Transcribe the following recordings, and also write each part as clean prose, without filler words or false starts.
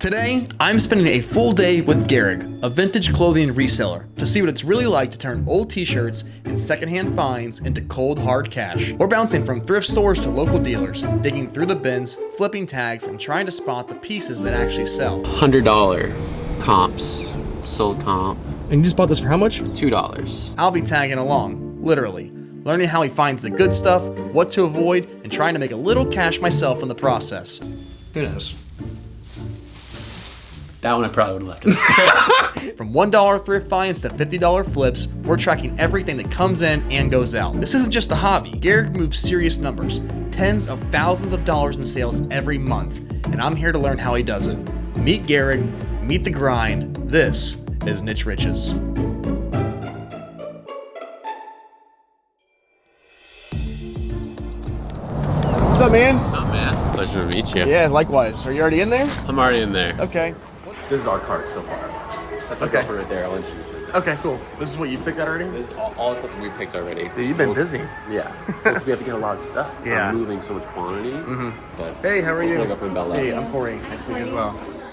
Today, I'm spending a full day with Gahrig, a vintage clothing reseller, to see what it's really like to turn old t-shirts and secondhand finds into cold hard cash. We're bouncing from thrift stores to local dealers, digging through the bins, flipping tags, and trying to spot the pieces that actually sell. $100 comps, sold comp. And you just bought this for how much? $2. I'll be tagging along, literally, learning how he finds the good stuff, what to avoid, and trying to make a little cash myself in the process. Who knows? That one I probably would have left. From $1 thrift finds to $50 flips, we're tracking everything that comes in and goes out. This isn't just a hobby. Gahrig moves serious numbers, tens of thousands of dollars in sales every month, and I'm here to learn how he does it. Meet Gahrig, meet the grind. This is Niche Riches. What's up, man? What's up, man? Pleasure to meet you. Yeah, likewise. Are you already in there? I'm already in there. Okay. This is our cart so far. That's our cart right there. I'll introduce you. Okay, cool. So this is what you picked out already? This is all the stuff that we picked already. Dude, you've been busy. Yeah. Because we have to get a lot of stuff. Yeah. I'm moving so much quantity. But Hey, how are you? Go from Bella. Hey, I'm Corey. Nice to meet you as well.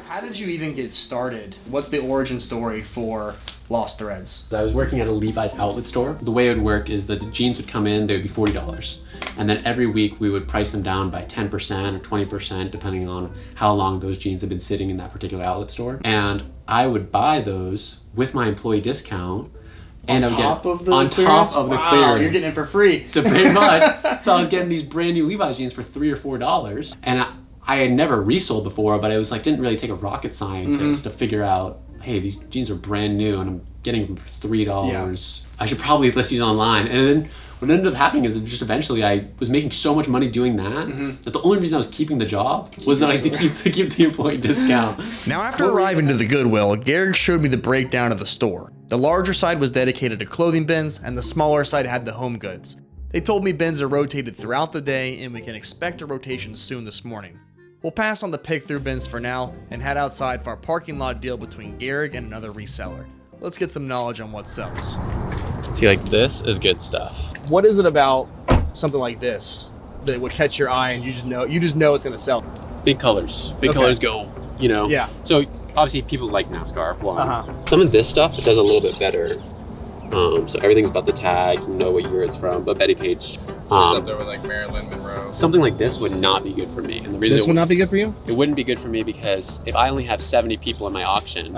How did you even get started? What's the origin story for Lost Threads? I was working at a Levi's outlet store. The way it would work is that the jeans would come in, they would be $40. And then every week we would price them down by 10% or 20%, depending on how long those jeans had been sitting in that particular outlet store. And I would buy those with my employee discount. And on top of the clearance? Clearance. You're getting it for free. So pretty much. So I was getting these brand new Levi's jeans for $3 or $4. And I had never resold before, but it was like, didn't really take a rocket scientist to figure out, hey, these jeans are brand new and I'm getting them for $3. Yeah. I should probably list these online. And then what ended up happening is that just eventually I was making so much money doing that that the only reason I was keeping the job was that I had to keep the employee discount. Now, after arriving to the Goodwill, Gahrig showed me the breakdown of the store. The larger side was dedicated to clothing bins and the smaller side had the home goods. They told me bins are rotated throughout the day and we can expect a rotation soon this morning. We'll pass on the pick through bins for now and head outside for our parking lot deal between Gahrig and another reseller. Let's get some knowledge on what sells. See, like, this is good stuff. What is it about something like this that would catch your eye and you just know it's gonna sell? Big colors. Big colors go, you know. Yeah. So obviously people like NASCAR. Some of this stuff, it does a little bit better. So everything's about the tag, you know what year it's from, but Betty Page. Up there with like Marilyn Monroe. Something like this would not be good for me. And the reason This would not be good for you? It wouldn't be good for me because if I only have 70 people in my auction,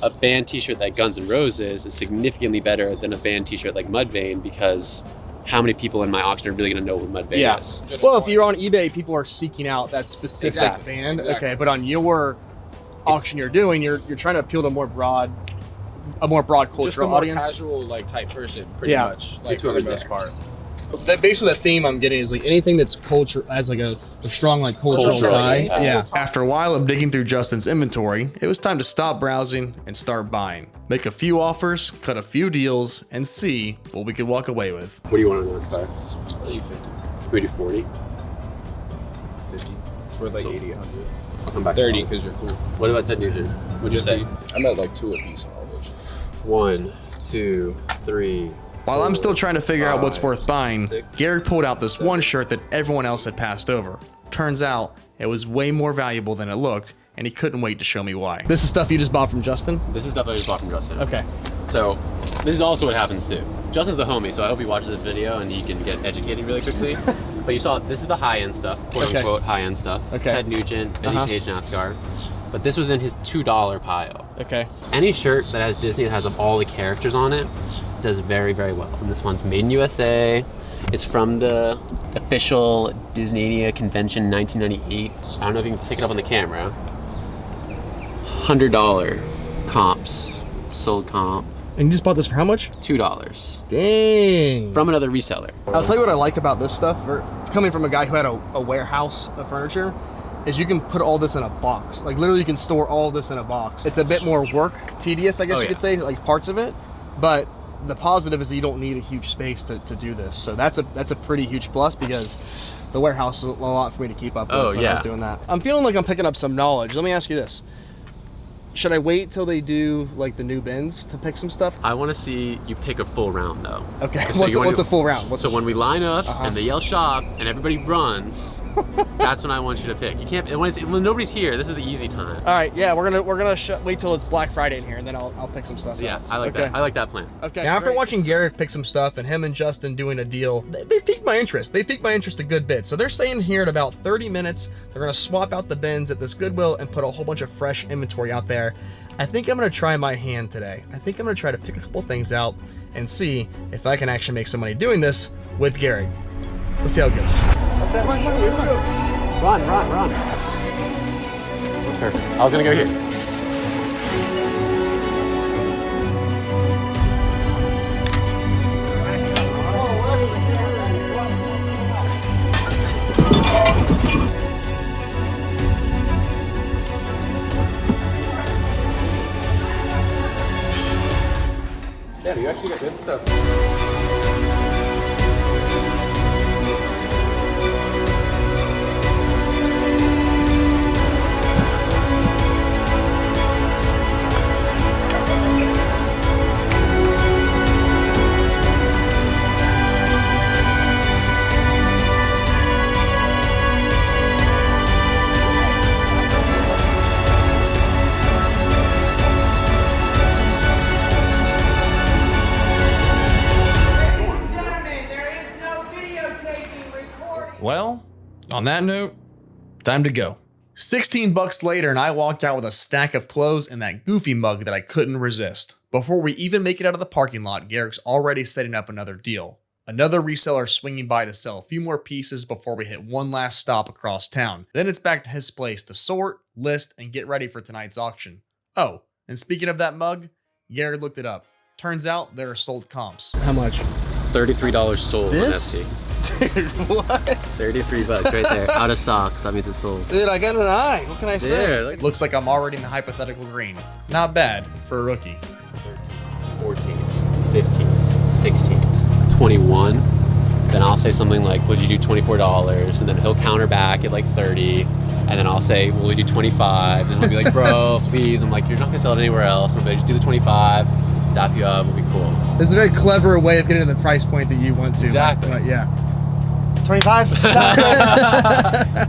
a band t-shirt like Guns N' Roses is significantly better than a band t-shirt like Mudvayne because how many people in my auction are really gonna know what Mudvayne is? Well, if you're on eBay, people are seeking out that specific band. Exactly. Okay, but on your auction you're doing, you're trying to appeal to a more broad cultural Just a more audience. casual like type person, pretty much. Like for the most part. Basically, the theme I'm getting is like anything that's culture has like a strong like cultural tie. Yeah. After a while of digging through Justin's inventory, it was time to stop browsing and start buying. Make a few offers, cut a few deals, and see what we could walk away with. What do you want on this car? I'll do 50. Can we do 40? 50. It's worth like 80, 100. I'll come back. 30 because you're cool. What about Ted Nugent? What'd you say? I'm at like 2 apiece on all those. 1, 2, 3. While I'm still trying to figure out what's 5, worth buying, 6, Gahrig pulled out this one shirt that everyone else had passed over. Turns out, it was way more valuable than it looked, and he couldn't wait to show me why. This is stuff you just bought from Justin? This is stuff I just bought from Justin. Okay. So this is also what happens too. Justin's the homie, so I hope he watches this video and he can get educated really quickly. But you saw, this is the high-end stuff, quote-unquote high-end stuff. Okay. Ted Nugent, Betty Page, NASCAR. But this was in his $2 pile. Okay. Any shirt that has Disney that has all the characters on it does very, very well. And this one's made in USA. It's from the official Disneyania convention 1998. I don't know if you can pick it up on the camera. $100 comps, sold comp. And you just bought this for how much? $2. Dang. From another reseller. I'll tell you what I like about this stuff, coming from a guy who had a warehouse of furniture, is you can put all this in a box. Like literally you can store all this in a box. It's a bit more work, tedious, I guess you could say, like parts of it. But the positive is that you don't need a huge space to do this. So that's a pretty huge plus because the warehouse is a lot for me to keep up with when I was doing that. I'm feeling like I'm picking up some knowledge. Let me ask you this. Should I wait till they do like the new bins to pick some stuff? I want to see you pick a full round though. Okay, So what's a full round? So when we line up and they yell shop and everybody runs, That's when I want you to pick. You can't when nobody's here. This is the easy time. All right, yeah, we're gonna wait till it's Black Friday in here, and then I'll pick some stuff. Yeah, up. I like that. I like that plan. Okay. Now, after watching Gahrig pick some stuff and him and Justin doing a deal, they piqued my interest. They piqued my interest a good bit. So they're saying here in about 30 minutes, they're gonna swap out the bins at this Goodwill and put a whole bunch of fresh inventory out there. I think I'm gonna try my hand today. I think I'm gonna try to pick a couple things out and see if I can actually make some money doing this with Gahrig. Let's see how it goes. Run. Perfect. I was gonna go here. Yeah, you actually got good stuff. Well, on that note, time to go. 16 bucks later, and I walked out with a stack of clothes and that goofy mug that I couldn't resist. Before we even make it out of the parking lot, Gahrig's already setting up another deal. Another reseller swinging by to sell a few more pieces before we hit one last stop across town. Then it's back to his place to sort, list, and get ready for tonight's auction. Oh, and speaking of that mug, Gahrig looked it up. Turns out there are sold comps. How much? $33 sold This? on Etsy. Dude, what? 33 bucks right there. Out of stock, so that means it's sold. Dude, I got an eye. What can I say? There, look. Looks like I'm already in the hypothetical green. Not bad for a rookie. 14, 15, 16, 21. Then I'll say something like, would you do $24? And then he'll counter back at like 30. And then I'll say, will we do 25? And he'll be like, bro, please. I'm like, you're not gonna sell it anywhere else. I'm like, just do the 25, dap you up, we'll be cool. This is a very clever way of getting to the price point that you want to. Exactly. But yeah. 25? All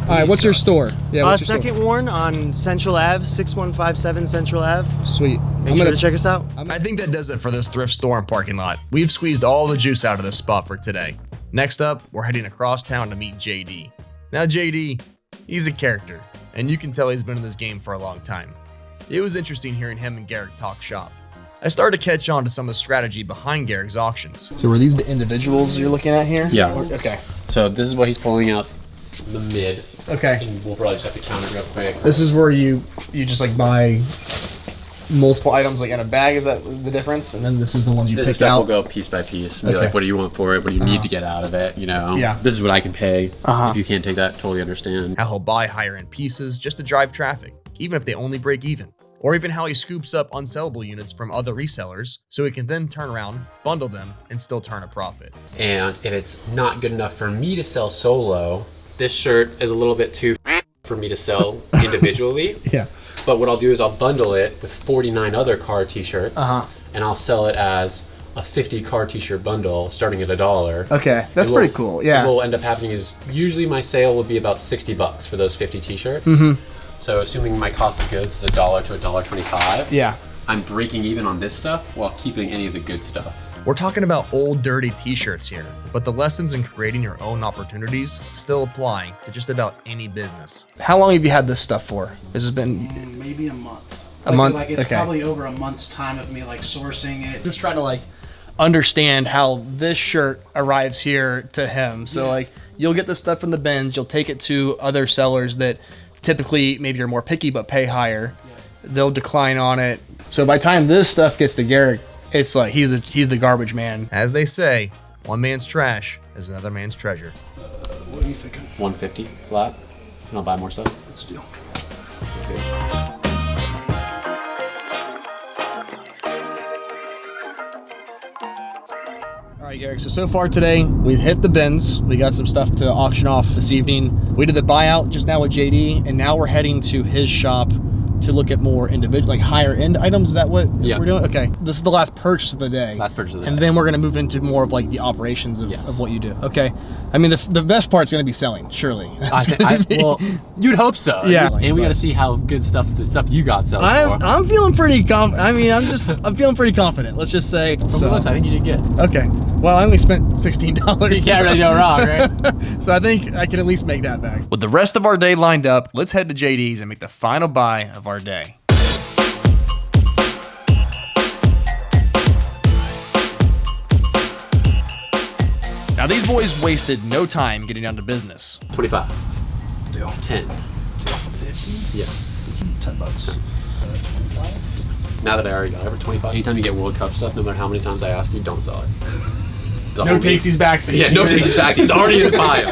right, what's your store? Yeah, what's your Second Warren on Central Ave, 6157 Central Ave. store? Sweet. Make sure to check us out. I think that does it for this thrift store and parking lot. We've squeezed all the juice out of this spot for today. Next up, we're heading across town to meet JD. Now JD, he's a character, and you can tell he's been in this game for a long time. It was interesting hearing him and Gahrig talk shop. I started to catch on to some of the strategy behind Gahrig's auctions. So were these the individuals you're looking at here? Yeah. Okay. So this is what he's pulling out in the mid. Okay. And we'll probably just have to count it real quick. This is where you just like buy multiple items like in a bag. Is that the difference? And then this is the ones you This pick stuff out. will go piece by piece. Be Okay. like, what do you want for it? What do you need to get out of it? You know? Yeah. This is what I can pay. Uh-huh. If you can't take that, totally understand. How he'll buy higher end pieces just to drive traffic, even if they only break even. Or even how he scoops up unsellable units from other resellers so he can then turn around, bundle them, and still turn a profit. And if it's not good enough for me to sell solo, this shirt is a little bit too for me to sell individually. Yeah. But what I'll do is I'll bundle it with 49 other car t-shirts, Uh-huh. and I'll sell it as a 50 car t-shirt bundle starting at $1. Okay, that's And pretty cool. Yeah. What will end up happening is usually my sale will be about 60 bucks for those 50 t-shirts. Mm-hmm. So assuming my cost of goods is $1 to $1.25, Yeah. I'm breaking even on this stuff while keeping any of the good stuff. We're talking about old dirty t-shirts here, but the lessons in creating your own opportunities still apply to just about any business. How long have you had this stuff for? Has it been Maybe a month. A month? Like it's Okay. probably over a month's time of me like sourcing it. just trying to like understand how this shirt arrives here to him? So like you'll get the stuff from the bins, you'll take it to other sellers that typically maybe are more picky but pay higher. They'll decline on it. So by the time this stuff gets to Gahrig, it's like he's the garbage man. As they say, one man's trash is another man's treasure. What are you thinking? 150 flat, and I'll buy more stuff. Let's do. All right, Gahrig, so far today, we've hit the bins. We got some stuff to auction off this evening. We did the buyout just now with JD, and now we're heading to his shop to look at more individual, like higher end items. Is that what Yeah. we're doing? Okay, this is the last purchase of the day. Last purchase of the and day. then we're gonna move into more of like the operations of what you do. Okay, I mean the best part's gonna be selling, surely. Well, you'd hope so. Yeah. And we got to see how good the stuff you got sells for. I'm feeling pretty confident. I mean, I'm feeling pretty confident. Let's just say. From the looks, I think you did good. Okay. Well, I only spent $16. You can't really go wrong, right? So I think I can at least make that back. With the rest of our day lined up, let's head to JD's and make the final buy of our day. Now these boys wasted no time getting down to business. 25. Deal. 10. 50? Yeah. $10. Now that I already got over 25. Anytime you get World Cup stuff, no matter how many times I ask you, don't sell it. No takesies backsies. Yeah, no takesies backsies. He's already in the pile.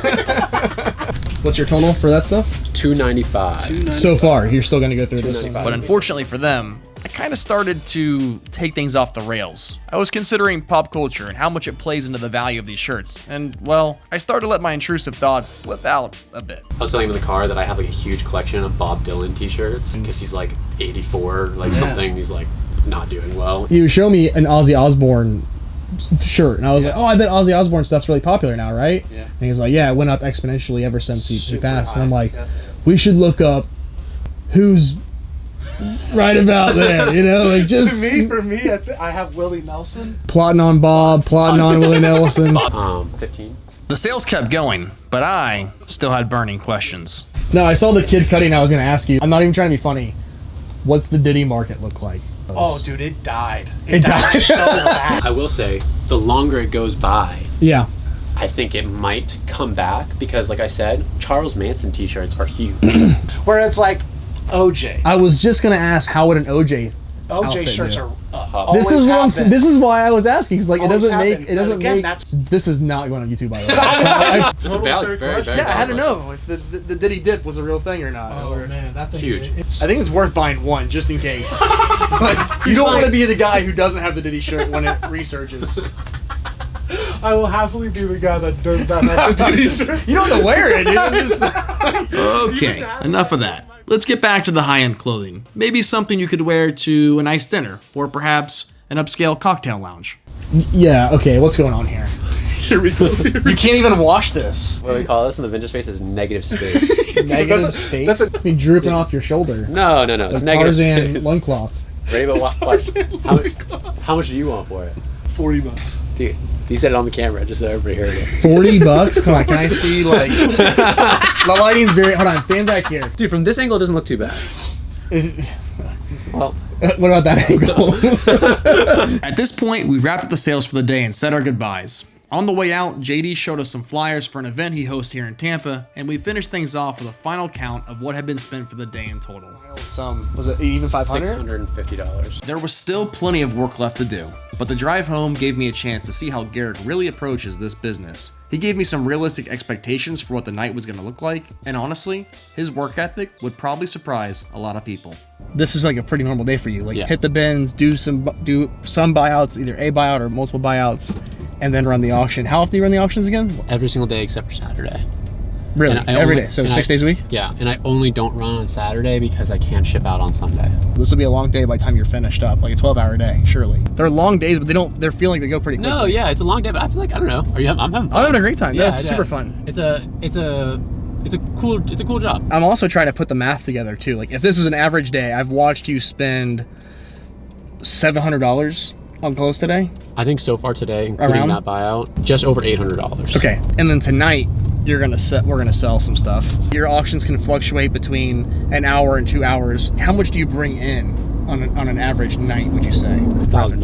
What's your total for that stuff? $295. So far, you're still gonna go through this. $295. But unfortunately for them, I kind of started to take things off the rails. I was considering pop culture and how much it plays into the value of these shirts. And, well, I started to let my intrusive thoughts slip out a bit. I was telling him in the car that I have like a huge collection of Bob Dylan t-shirts because he's like 84, like something. He's like not doing well. You show me an Ozzy Osbourne shirt, and I was like, oh, I bet Ozzy Osbourne stuff's really popular now, right? Yeah. And he's like, yeah, it went up exponentially ever since he passed. high. And I'm like, we should look up who's right about there, you know, like just For me, I have Willie Nelson. plotting on Bob, plotting on Willie Nelson. 15. The sales kept going, but I still had burning questions. No, I saw the kid cutting. I was gonna ask you. I'm not even trying to be funny. What's the Diddy market look like? Oh, dude, it died. It died. so fast. I will say, the longer it goes by, Yeah. I think it might come back because, like I said, Charles Manson t-shirts are huge. Where it's like OJ. I was just gonna ask, how would an OJ outfit shirts do? are This always is what have been. This is why I was asking, because like Always it have doesn't been. And again, make. that's- This is not going on YouTube, by the way. It's a valid, very, very Yeah, I had to valid know if the Diddy dip was a real thing or not. Oh man, that thing. Huge. It's, I think it's worth buying one just in case. But you don't want to be the guy who doesn't have the Diddy shirt when it researches. I will happily be the guy that does not have the Diddy shirt. You don't have to wear it, dude. I'm just- Okay, enough of that. Let's get back to the high-end clothing. Maybe something you could wear to a nice dinner, or perhaps an upscale cocktail lounge. Yeah. Okay. What's going on here? Here we go. You can't even wash this. What do we call this in the vintage space is negative space. Negative space. I mean, drooping off your shoulder. No, it's Like negative Tarzan space. loincloth. Ready, but watch. How much do you want for it? $40. Dude, he said it on the camera just so everybody heard it. $40? Come on, can I see like the lighting's very. Hold on, stand back here. Dude, from this angle, it doesn't look too bad. Well, What about that angle? At this point, we wrapped up the sales for the day and said our goodbyes. On the way out, JD showed us some flyers for an event he hosts here in Tampa, and we finished things off with a final count of what had been spent for the day in total. Was it even 500? $650. There was still plenty of work left to do, but the drive home gave me a chance to see how Gahrig really approaches this business. He gave me some realistic expectations for what the night was going to look like, and honestly, his work ethic would probably surprise a lot of people. This is like a pretty normal day for you. Like Yeah. hit the bins, do some buyouts, either a buyout or multiple buyouts, and then run the auction. How often do you run the auctions again? Every single day except for Saturday. Really? And I Every only- day. So and 6 I- days a week? Yeah, and I only don't run on Saturday because I can't ship out on Sunday. This will be a long day by the time you're finished up, like a 12-hour day, surely. They're long days, but they're feeling they go pretty quickly. No, yeah, it's a long day, but I feel like, I don't know. I'm having fun. I'm having a great time. Yeah, That's yeah. super fun. It's a cool job. I'm also trying to put the math together too. Like if this is an average day, I've watched you spend $700 on clothes today. I think so far today, including Around? that buyout, just over $800. Okay, and then tonight we're gonna sell some stuff. Your auctions can fluctuate between an hour and 2 hours. How much do you bring in on an average night? Would you say $1,000.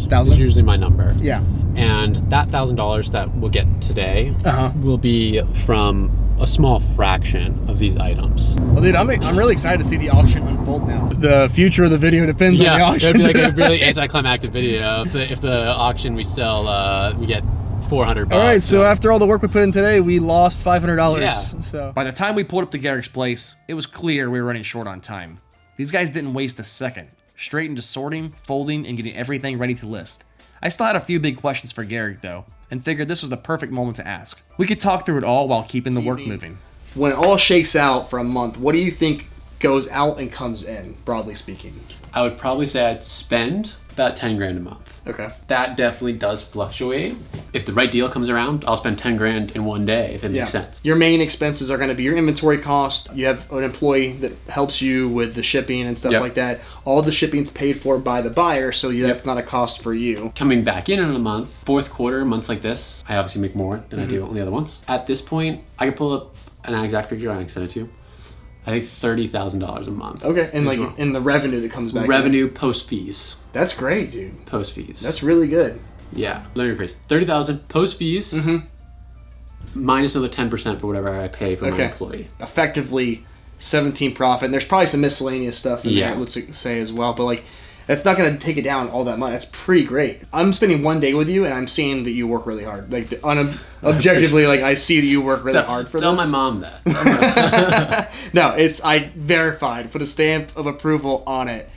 $1,000? Is usually my number. Yeah. And that $1,000 that we'll get today Uh-huh. will be from a small fraction of these items. Well, dude, I'm really excited to see the auction unfold now. The future of the video depends on the Yeah, auction. it'd be like a really anticlimactic video if the auction we sell, we get $400. All right, so after all the work we put in today, we lost $500. Yeah. So By the time we pulled up to Gahrig's place, it was clear we were running short on time. These guys didn't waste a second, straight into sorting, folding, and getting everything ready to list. I still had a few big questions for Gahrig though, and figured this was the perfect moment to ask. We could talk through it all while keeping the work moving. When it all shakes out for a month, what do you think goes out and comes in, broadly speaking? I would probably say I'd spend about 10 grand a month. Okay. That definitely does fluctuate. If the right deal comes around, I'll spend 10 grand in one day if it makes sense. Your main expenses are going to be your inventory cost. You have an employee that helps you with the shipping and stuff like that. All the shipping's paid for by the buyer, so that's not a cost for you. Coming back in a month, fourth quarter, months like this, I obviously make more than I do on the other ones. At this point, I can pull up an exact figure, I can send it to you. I think $30,000 a month. Okay, and like in the revenue that comes back. Revenue post fees. That's great, dude. Post fees. That's really good. Yeah. Let me rephrase. 30,000 post fees. Minus another 10% for whatever I pay for my employee. Effectively, 17 profit. And there's probably some miscellaneous stuff in there, let's say as well. But like, that's not going to take it down all that much. That's pretty great. I'm spending one day with you, and I'm seeing that you work really hard. Like, objectively, like, I see that you work really hard for this. Tell my mom that. No, I verified, put a stamp of approval on it,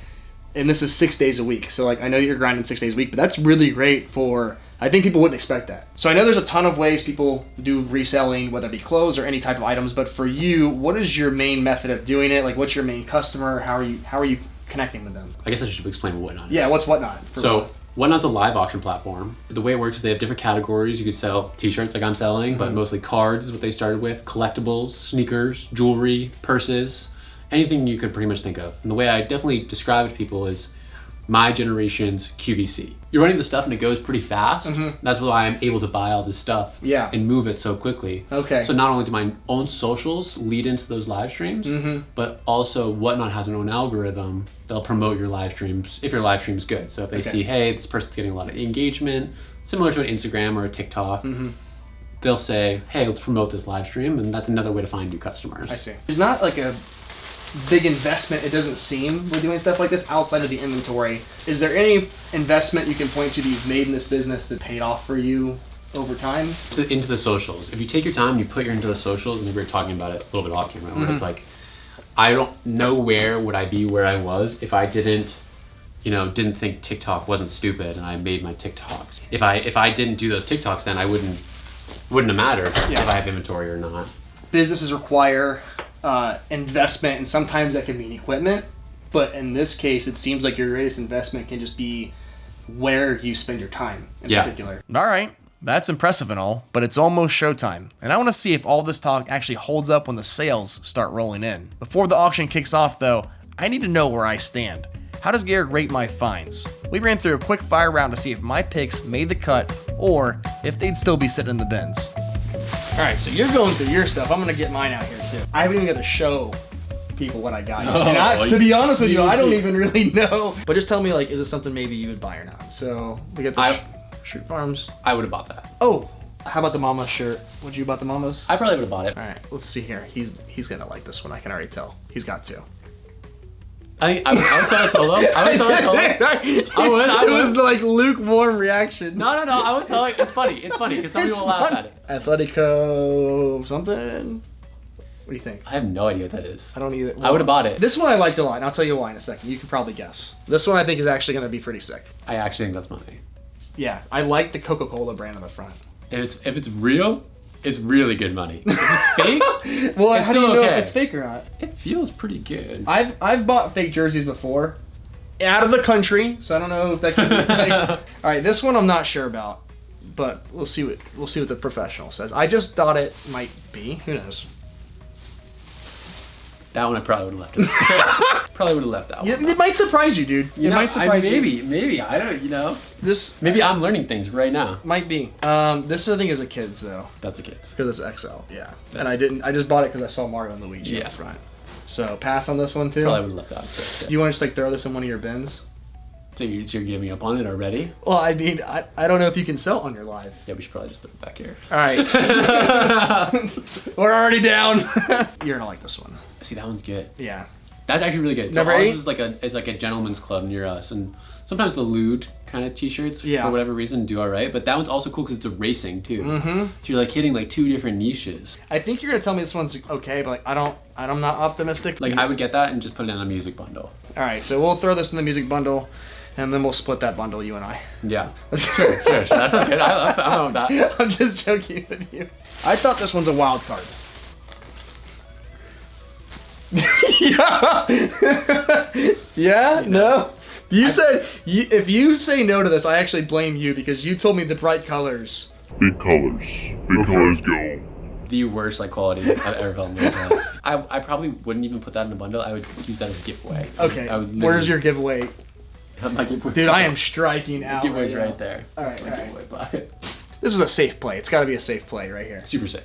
and this is 6 days a week. So, like, I know that you're grinding 6 days a week, but that's really great for... I think people wouldn't expect that. So I know there's a ton of ways people do reselling, whether it be clothes or any type of items, but for you, what is your main method of doing it? Like, what's your main customer? How are you connecting with them? I guess I should explain what Whatnot is. Yeah, what's Whatnot? So Whatnot's a live auction platform. The way it works is they have different categories. You could sell t-shirts like I'm selling, but mostly cards is what they started with, collectibles, sneakers, jewelry, purses, anything you could pretty much think of. And the way I definitely describe it to people is my generation's QVC. You're running the stuff and it goes pretty fast. That's why I'm able to buy all this stuff and move it so quickly. Okay. So not only do my own socials lead into those live streams, but also Whatnot has an own algorithm that'll promote your live streams if your live stream's good. So if they see, hey, this person's getting a lot of engagement, similar to an Instagram or a TikTok, they'll say, hey, let's promote this live stream, and that's another way to find new customers. I see. There's not like a big investment, it doesn't seem, with doing stuff like this outside of the inventory. Is there any investment you can point to that you've made in this business that paid off for you over time? So into the socials. If you take your time, you put your into the socials, and we were talking about it a little bit off camera, where it's like, I don't know where would I be where I was if I didn't think TikTok wasn't stupid and I made my TikToks. If I didn't do those TikToks, then I wouldn't have mattered if I have inventory or not. Businesses require investment, and sometimes that can mean equipment, but in this case it seems like your greatest investment can just be where you spend your time in particular. All right, that's impressive and all, but it's almost showtime, and I want to see if all this talk actually holds up when the sales start rolling in. Before the auction kicks off though, I need to know where I stand. How does Gahrig rate my finds? We ran through a quick fire round to see if my picks made the cut or if they'd still be sitting in the bins. All right, so you're going through your stuff. I'm gonna get mine out here too. I haven't even got to show people what I got yet. And to be honest with you, I don't even really know. But just tell me, like, is it something maybe you would buy or not? So we got the Shirt Farms. I would have bought that. Oh, how about the Mama shirt? Would you buy the Mamas? I probably would have bought it. All right, let's see here. He's gonna like this one. I can already tell. He's got to. I would sell it solo. I would sell it solo. I would. It was like lukewarm reaction. No. I would sell it. It's funny because some people laugh at it. Atletico something. What do you think? I have no idea what that is. I don't either. I would have bought it. This one I liked a lot, and I'll tell you why in a second. You can probably guess. This one I think is actually going to be pretty sick. I actually think that's money. Yeah, I like the Coca-Cola brand on the front. If it's real, it's really good money. If it's fake, well, it's how do you still know okay. if it's fake or not? It feels pretty good. I've bought fake jerseys before, out of the country, so I don't know if that could be like. All right, this one I'm not sure about, but we'll see what the professional says. I just thought it might be. Who knows? That one I probably would have left. Probably would have left that one. It might surprise you, dude. It might surprise you. Maybe I don't. This maybe I'm learning things right now. might be. This I think is a kid's though. That's a kid's. Because it's XL. Yeah. And I just bought it because I saw Mario and Luigi on the front. So pass on this one too. Probably would have left that. Do you want to just like throw this in one of your bins? So you're giving up on it already? Well, I mean, I don't know if you can sell it on your live. Yeah, we should probably just throw it back here. All right. We're already down. You're gonna like this one. See, that one's good. Yeah. That's actually really good. Number so 8? Ours is like a gentleman's club near us, and sometimes the lewd kind of t-shirts for whatever reason do all right. But that one's also cool because it's a racing too. So you're like hitting like 2 different niches. I think you're gonna tell me this one's okay, but like I'm not optimistic. Like I would get that and just put it in a music bundle. All right, so we'll throw this in the music bundle, and then we'll split that bundle, you and I. Yeah. Sure. That sounds good. I love that. I'm just joking with you. I thought this one's a wild card. Yeah. Yeah. No. You said if you say no to this, I actually blame you because you told me the bright colors. Big colors. Big colors go. The worst like quality I've ever felt in my life. I probably wouldn't even put that in a bundle. I would use that as a giveaway. Okay. I would Where's your giveaway? My giveaway. Dude, I am striking out. Giveaway's right now. right there. All right. My All right. giveaway buy. This is a safe play. It's got to be a safe play right here. Super safe.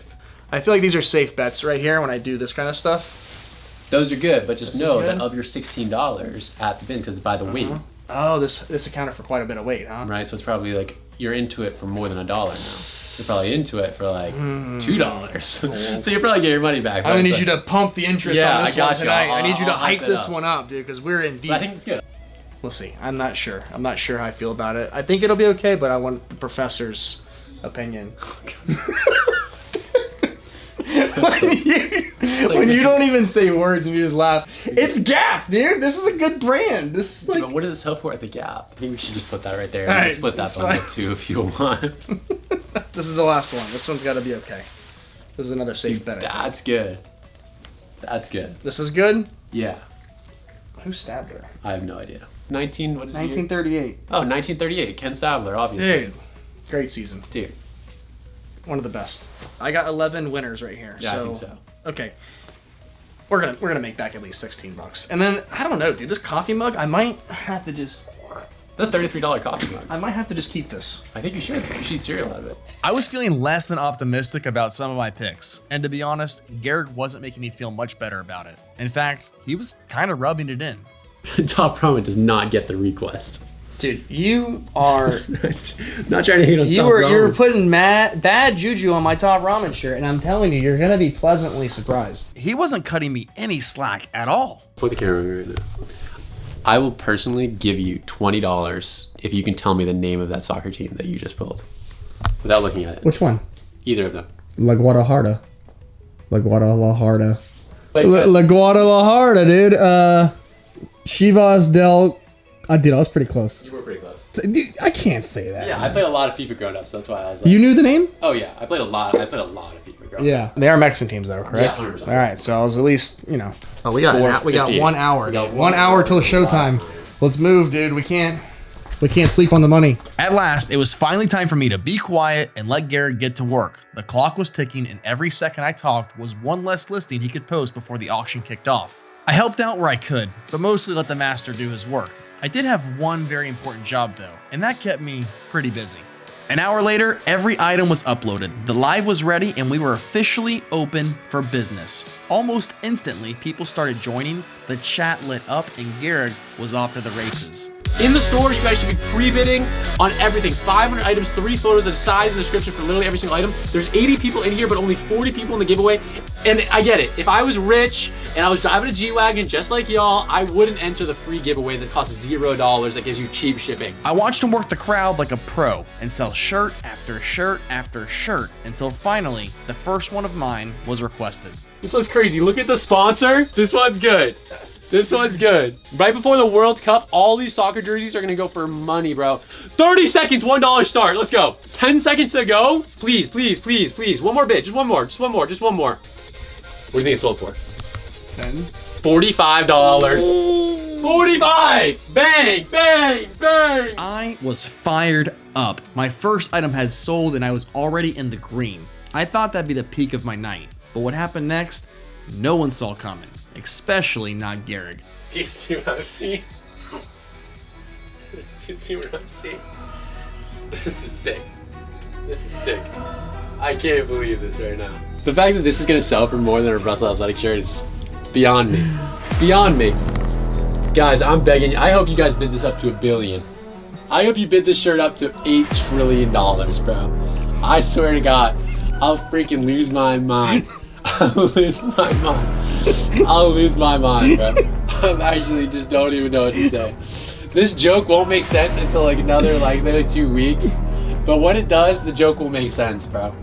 I feel like these are safe bets right here when I do this kind of stuff. Those are good, but just This know is that good? of your $16 at the bin, because it's by the weight, Oh, this accounted for quite a bit of weight, huh? right? So it's probably like you're into it for more than $1 now. You're probably into it for like $2. So you're probably getting your money back. I'm gonna need you to pump the interest Yeah, on I this one got you. tonight. I need you to I'll hype hype it this up. one up, dude, because we're in deep. But I think it's good. We'll see. I'm not sure. I'm not sure how I feel about it. I think it'll be okay, but I want the professor's opinion. when you don't even say words and you just laugh. It's Gap, dude. This is a good brand. This is like. But what does it sell for at the Gap? I think we should just put that right there. All And right, split that that's bundle fine. too if you want. This is the last one. This one's got to be okay. This is another safe bet. I think. That's good. That's good. This is good. Yeah. Who stabbed her? I have no idea. 19, what is it? 1938. Oh, 1938. Ken Stabler, obviously. Dude, great season. Dude. One of the best. I got 11 winners right here. Yeah, I think so. Okay. We're gonna make back at least $16. And then I don't know, dude. This coffee mug, I might have to just That's a $33 coffee mug. I might have to just keep this. I think you should. You should eat cereal out of it. I was feeling less than optimistic about some of my picks, and to be honest, Gahrig wasn't making me feel much better about it. In fact, he was kind of rubbing it in. Top Ramen does not get the request. Dude, you are Not trying to hate on Top Ramen. you're putting bad juju on my Top Ramen shirt, and I'm telling you, you're gonna be pleasantly surprised. He wasn't cutting me any slack at all. Put the camera on me right now. I will personally give you $20 if you can tell me the name of that soccer team that you just pulled. Without looking at it. Which one? Either of them. La Guadalajara. La Guadalajara. Wait, La Guadalajara, dude. Chivas del... dude, I was pretty close. you were pretty close. Dude, I can't say that. Yeah, I played a lot of FIFA growing up, so that's why I was like... You knew the name? Oh yeah, I played a lot of FIFA growing up. Yeah. They are Mexican teams, though, correct? Yeah, 100%. All right, so I was at least, you know. Oh, we got 4:50. 1 hour. We got dude. 1 1 hour till showtime. Let's move, dude. We can't sleep on the money. At last, it was finally time for me to be quiet and let Gahrig get to work. The clock was ticking, and every second I talked was one less listing he could post before the auction kicked off. I helped out where I could, but mostly let the master do his work. I did have one very important job though, and that kept me pretty busy. An hour later, every item was uploaded, the live was ready, and we were officially open for business. Almost instantly, people started joining, the chat lit up, and Gahrig was off to the races. In the store, you guys should be pre-bidding on everything. 500 items, 3 photos of size and description for literally every single item. There's 80 people in here, but only 40 people in the giveaway. And I get it. If I was rich and I was driving a G-Wagon just like y'all, I wouldn't enter the free giveaway that costs $0 that gives you cheap shipping. I watched him work the crowd like a pro and sell shirt after shirt after shirt until finally, the first one of mine was requested. This one's crazy. Look at the sponsor. This one's good. This one's good. Right before the World Cup, all these soccer jerseys are gonna go for money, bro. 30 seconds, $1 start. Let's go. 10 seconds to go. Please, please, please, please. One more bid. Just one more. Just one more. Just one more. What do you think it sold for? 10. $45. 45. Bang, bang, bang. I was fired up. My first item had sold and I was already in the green. I thought that'd be the peak of my night. But what happened next, no one saw coming. Especially not Gahrig. Do you see what I'm seeing? Do you see what I'm seeing? This is sick. This is sick. I can't believe this right now. The fact that this is gonna sell for more than a Brussels Athletic shirt is beyond me. Beyond me. Guys, I'm begging you. I hope you guys bid this up to $1 billion. I hope you bid this shirt up to $8 trillion, bro. I swear to God, I'll freaking lose my mind. I'll lose my mind. I'll lose my mind, bro. I actually just don't even know what to say. This joke won't make sense until like another maybe 2 weeks. But when it does, the joke will make sense, bro.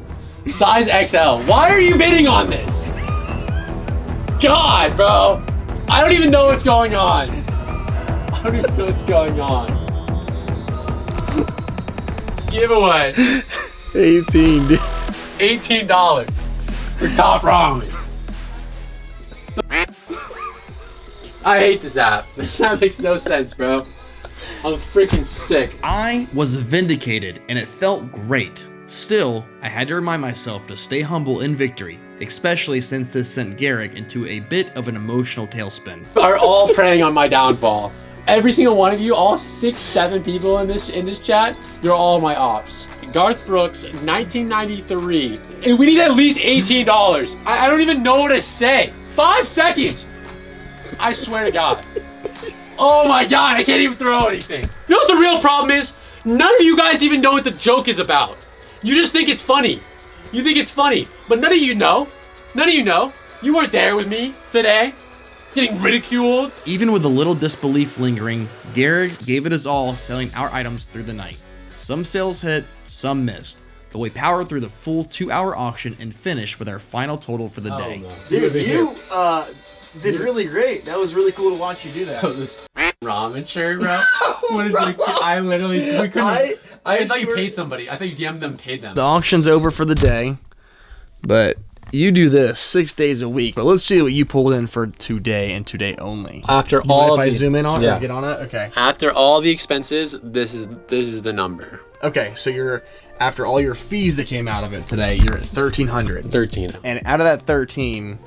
Size XL. Why are you bidding on this? God, bro. I don't even know what's going on. I don't even know what's going on. Giveaway. 18, dude. $18 for Top Ramen. I hate this app. This app makes no sense, bro. I'm freaking sick. I was vindicated and it felt great. Still, I had to remind myself to stay humble in victory, especially since this sent Gahrig into a bit of an emotional tailspin. Are all preying on my downfall. Every single one of you, all 6, 7 people in this chat, you're all my ops. Garth Brooks, 1993. And we need at least $18. I don't even know what to say. 5 seconds. I swear to God. Oh my God, I can't even throw anything. You know what the real problem is? None of you guys even know what the joke is about. You just think it's funny. You think it's funny, but none of you know. None of you know. You weren't there with me today, getting ridiculed. Even with a little disbelief lingering, Gahrig gave it his all selling our items through the night. Some sales hit, some missed, but we powered through the full 2-hour auction and finished with our final total for the day. No. Dude, you did really great. That was really cool to watch you do that. This ramen shirt, bro. What is it? I literally, we couldn't. I thought you paid somebody. I thought you DM'd them, paid them. The auction's over for the day, but you do this 6 days a week. But let's see what you pulled in for today and today only. After You all mind of if I the, zoom in on it yeah. or get on it? Okay. After all the expenses, this is the number. Okay, so you're after all your fees that came out of it today, you're at 1,300. 13. And out of that 13,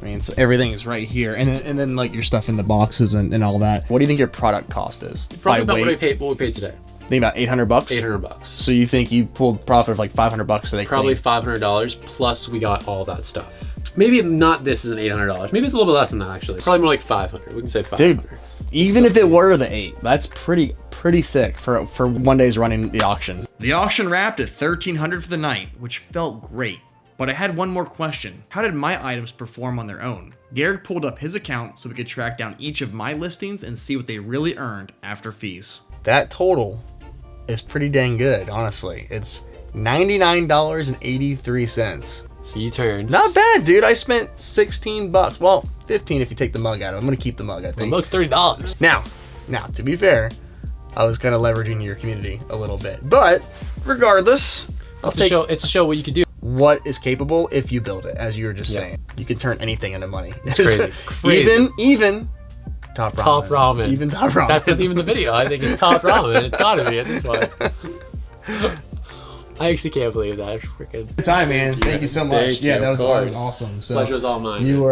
I mean, so everything is right here, and then like your stuff in the boxes and all that. What do you think your product cost is? Probably by about weight? what we paid today. I think about $800. $800. So you think you pulled profit of like $500 today? Probably clean? $500 plus we got all that stuff. Maybe not this is an $800. Maybe it's a little bit less than that actually. Probably more like 500. We can say 500. Dude, even if it were the 8, that's pretty sick for 1 day's running the auction. The auction wrapped at $1,300 for the night, which felt great. But I had one more question. How did my items perform on their own? Gahrig pulled up his account so we could track down each of my listings and see what they really earned after fees. That total is pretty dang good, honestly. It's $99.83. So you turned. Not bad, dude. I spent $16. Well, 15 if you take the mug out of it. I'm gonna keep the mug, I The think. mug's $30. Now, to be fair, I was kind of leveraging your community a little bit. But regardless, It's to show what you could do. what is capable if you build it, as you were just Yeah. saying. You can turn anything into money. It's crazy. Crazy. Even top ramen. Top ramen. Even top ramen. That's the theme of the video. I think it's top ramen. It's gotta be at this point. I actually can't believe that. Freaking Good time, man. Thank you so much. Thank Yeah, you, that of was course. awesome. So Pleasure was all mine. you man.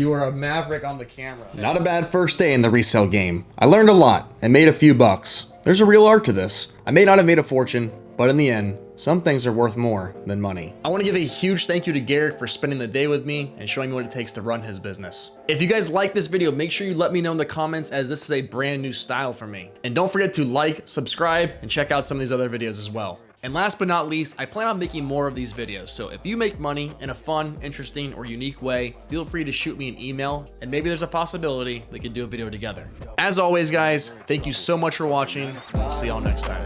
were a maverick on the camera. Not a bad first day in the resale game. I learned a lot and made a few bucks. There's a real art to this. I may not have made a fortune, but in the end, some things are worth more than money. I want to give a huge thank you to Gahrig for spending the day with me and showing me what it takes to run his business. If you guys like this video, make sure you let me know in the comments, as this is a brand new style for me. And don't forget to like, subscribe, and check out some of these other videos as well. And last but not least, I plan on making more of these videos, so if you make money in a fun, interesting, or unique way, feel free to shoot me an email, and maybe there's a possibility we could do a video together. As always, guys, thank you so much for watching, and I'll see y'all next time.